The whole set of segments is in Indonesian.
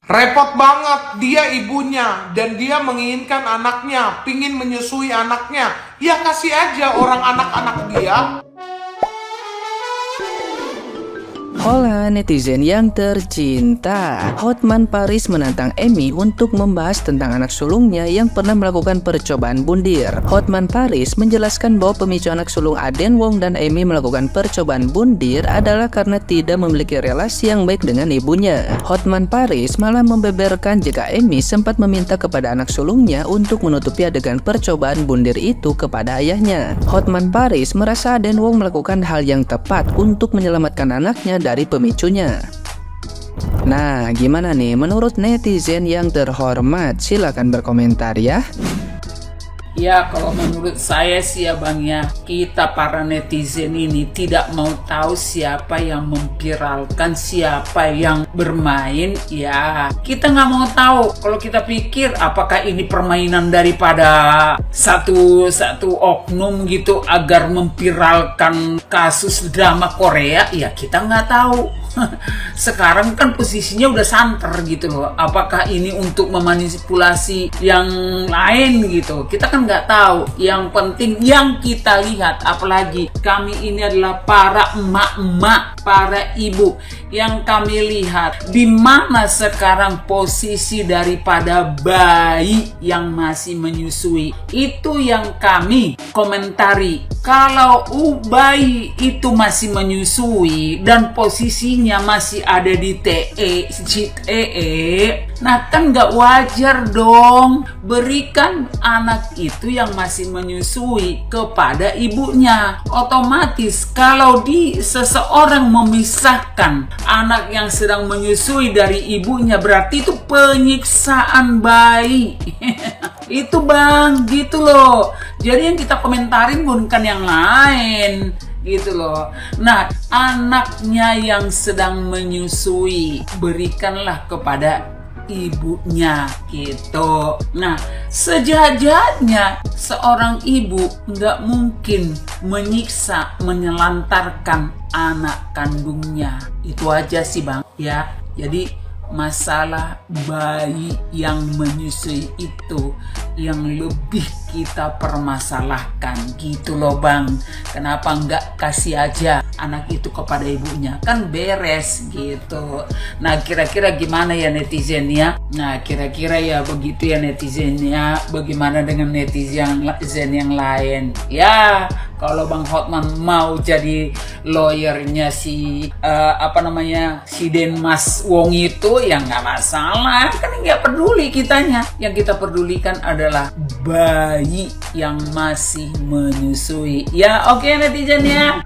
Repot banget, dia ibunya dan dia menginginkan anaknya, pingin menyusui anaknya. Ya kasih aja orang anak-anak dia. Hola netizen yang tercinta, Hotman Paris menantang Emmy untuk membahas tentang anak sulungnya yang pernah melakukan percobaan bundir. Hotman Paris menjelaskan bahwa pemicu anak sulung Aden Wong dan Emmy melakukan percobaan bundir adalah karena tidak memiliki relasi yang baik dengan ibunya. Hotman Paris malah membeberkan jika Emmy sempat meminta kepada anak sulungnya untuk menutupi adegan percobaan bundir itu kepada ayahnya. Hotman Paris merasa Aden Wong melakukan hal yang tepat untuk menyelamatkan anaknya dari pemicunya. Nah, gimana nih menurut netizen yang terhormat? Silahkan berkomentar ya. Ya, kalau menurut saya sih ya Bang ya, kita para netizen ini tidak mau tahu siapa yang memviralkan, siapa yang bermain. Ya, kita nggak mau tahu. Kalau kita pikir apakah ini permainan daripada satu oknum gitu agar memviralkan kasus drama Korea, ya kita nggak tahu. Sekarang kan posisinya udah santer gitu loh. Apakah ini untuk memanipulasi yang lain gitu? Kita kan nggak tahu. Yang penting yang kita lihat, apalagi kami ini adalah para emak-emak, para ibu, yang kami lihat di mana sekarang posisi daripada bayi yang masih menyusui. Itu yang kami komentari. Kalau bayi itu masih menyusui dan posisinya masih ada di nah kan nggak wajar dong. Berikan anak itu yang masih menyusui kepada ibunya. Otomatis kalau seseorang memisahkan anak yang sedang menyusui dari ibunya, berarti itu penyiksaan bayi. Itu Bang, gitu loh. Jadi yang kita komentarin bukan yang lain, gitu loh. Nah, anaknya yang sedang menyusui, berikanlah kepada ibunya, gitu. Nah, sejajarnya seorang ibu nggak mungkin menyiksa, menelantarkan anak kandungnya. Itu aja sih Bang, ya. Jadi masalah bayi yang menyusui itu yang lebih kita permasalahkan, gitu loh Bang. Kenapa nggak kasih aja anak itu kepada ibunya, kan beres gitu. Nah, kira-kira gimana ya netizennya? Nah, kira-kira ya begitu ya netizennya. Bagaimana dengan netizen yang lain? Ya, kalau Bang Hotman mau jadi lawyernya si si Denmas Wong itu, ya nggak masalah, kan nggak peduli kitanya. Yang kita pedulikan adalah bayi yang masih menyusui. Ya, oke netizen ya.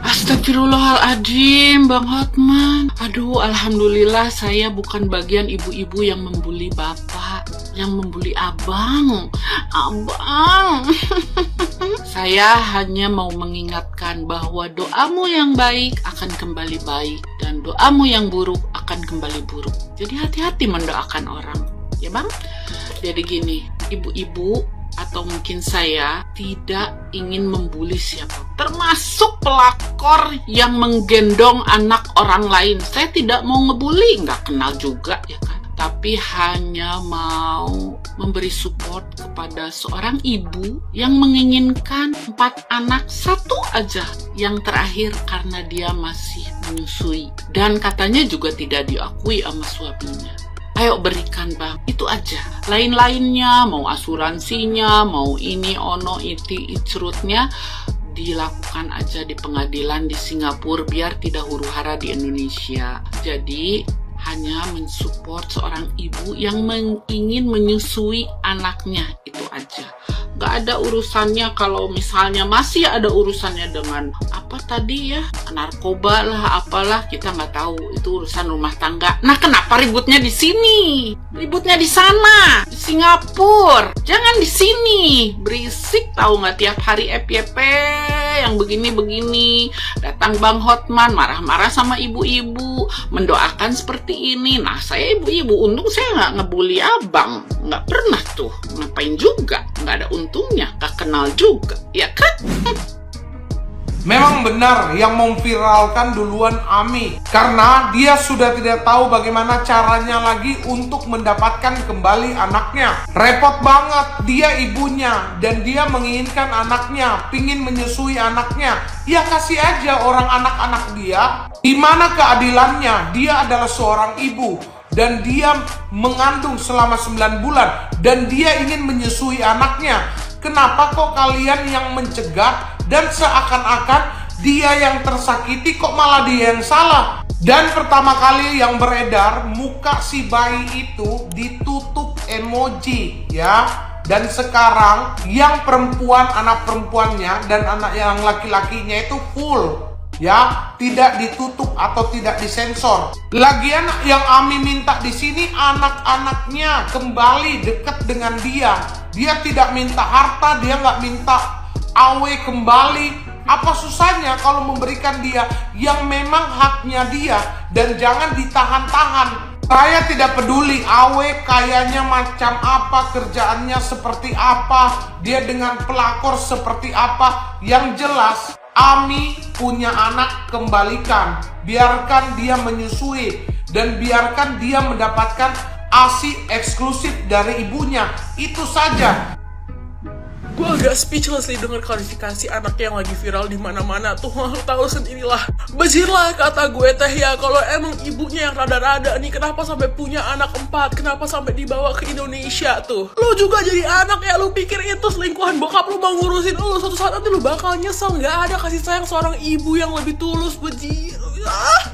Astagfirullahaladzim, Bang Hotman. Aduh, alhamdulillah saya bukan bagian ibu-ibu yang membuli bapak, yang membuli abang. Saya hanya mau mengingatkan bahwa doamu yang baik akan kembali baik, dan doamu yang buruk akan kembali buruk. Jadi hati-hati mendoakan orang, ya Bang. Jadi gini, ibu-ibu atau mungkin saya tidak ingin membuli siapa, termasuk pelakor yang menggendong anak orang lain. Saya tidak mau ngebully, nggak kenal juga ya kan, tapi hanya mau memberi support kepada seorang ibu yang menginginkan 4 anak, 1 aja yang terakhir karena dia masih menyusui dan katanya juga tidak diakui sama suaminya. Ayo berikan Bang, itu aja. Lain-lainnya, mau asuransinya, mau ini, ono, iti, icrutnya, dilakukan aja di pengadilan di Singapura biar tidak huru-hara di Indonesia. Jadi hanya mensupport seorang ibu yang ingin menyusui anaknya, itu aja. Gak ada urusannya kalau misalnya masih ada urusannya dengan apa tadi ya, narkoba lah, apalah, kita nggak tahu, itu urusan rumah tangga. Nah, kenapa ributnya di sini? Ributnya di sana, di Singapura, jangan di sini. Berisik tahu nggak, tiap hari FYP yang begini-begini. Datang Bang Hotman marah-marah sama ibu-ibu, mendoakan seperti ini. Nah, saya ibu-ibu, untung saya nggak ngebully abang, nggak pernah tuh, ngapain juga, nggak ada untungnya, gak kenal juga, ya kan? Memang benar yang memviralkan duluan Ami, karena dia sudah tidak tahu bagaimana caranya lagi untuk mendapatkan kembali anaknya. Repot banget, dia ibunya dan dia menginginkan anaknya, pingin menyusui anaknya. Ya kasih aja orang anak-anak dia. Di mana keadilannya? Dia adalah seorang ibu dan dia mengandung selama 9 bulan dan dia ingin menyusui anaknya. Kenapa kok kalian yang mencegah dan seakan-akan dia yang tersakiti kok malah dia yang salah? Dan pertama kali yang beredar muka si bayi itu ditutup emoji ya. Dan sekarang yang perempuan, anak perempuannya dan anak yang laki-lakinya itu full ya, tidak ditutup atau tidak disensor. Lagian yang Ami minta di sini anak-anaknya kembali dekat dengan dia. Dia tidak minta harta, dia nggak minta awe kembali. Apa susahnya kalau memberikan dia yang memang haknya dia dan jangan ditahan-tahan. Saya tidak peduli awe kayaknya macam apa, kerjaannya seperti apa, dia dengan pelakor seperti apa. Yang jelas Ami punya anak, kembalikan. Biarkan dia menyusui dan biarkan dia mendapatkan ASI eksklusif dari ibunya. Itu saja. Gue agak speechless nih denger klarifikasi anaknya yang lagi viral di mana-mana tuh. Lo tahu sendirilah. Bajirlah kata gue teh ya, kalau emang ibunya yang rada-rada nih, kenapa sampai punya anak 4? Kenapa sampai dibawa ke Indonesia tuh? Lo juga jadi anak ya, lo pikir itu selingkuhan bokap lo mau ngurusin lo? Suatu saat nanti lo bakal nyesel. Gak ada kasih sayang seorang ibu yang lebih tulus, bajir.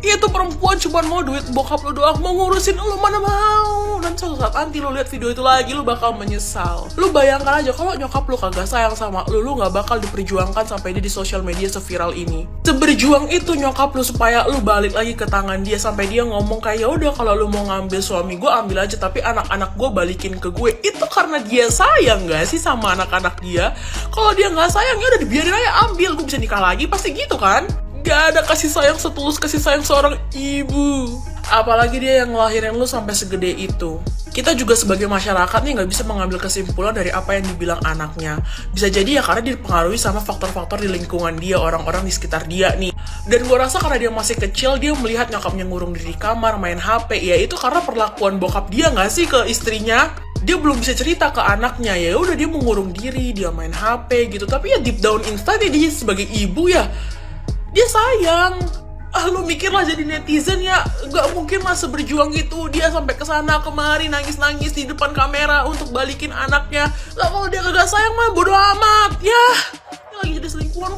Itu perempuan cuma mau duit bokap lo doang, mau ngurusin lo mana mau. Dan suatu saat nanti lo lihat video itu lagi, lo bakal menyesal. Lo bayangkan aja kalau nyokap lo kagak sayang sama lo gak bakal diperjuangkan sampai dia di sosial media seviral ini. Seberjuang itu nyokap lo supaya lo balik lagi ke tangan dia, sampai dia ngomong kayak, ya udah kalau lo mau ngambil suami gue ambil aja, tapi anak-anak gue balikin ke gue. Itu karena dia sayang gak sih sama anak-anak dia? Kalau dia gak sayang ya udah dibiarin aja ambil, gue bisa nikah lagi, pasti gitu kan? Gak ada kasih sayang setulus kasih sayang seorang ibu. Apalagi dia yang ngelahirin lu sampai segede itu. Kita juga sebagai masyarakat nih gak bisa mengambil kesimpulan dari apa yang dibilang anaknya. Bisa jadi ya karena dipengaruhi sama faktor-faktor di lingkungan dia, orang-orang di sekitar dia nih. Dan gue rasa karena dia masih kecil, dia melihat nyokapnya ngurung diri di kamar, main HP. Ya itu karena perlakuan bokap dia gak sih ke istrinya. Dia belum bisa cerita ke anaknya, ya udah dia mengurung diri, dia main HP gitu. Tapi ya deep down inside dia sebagai ibu ya, dia sayang. Lu mikirlah jadi netizen ya, gak mungkin lah seberjuang itu dia sampai kesana kemari nangis-nangis di depan kamera untuk balikin anaknya. Lah kalau dia kagak sayang mah bodo amat ya. Dia lagi jadi selingkuhan.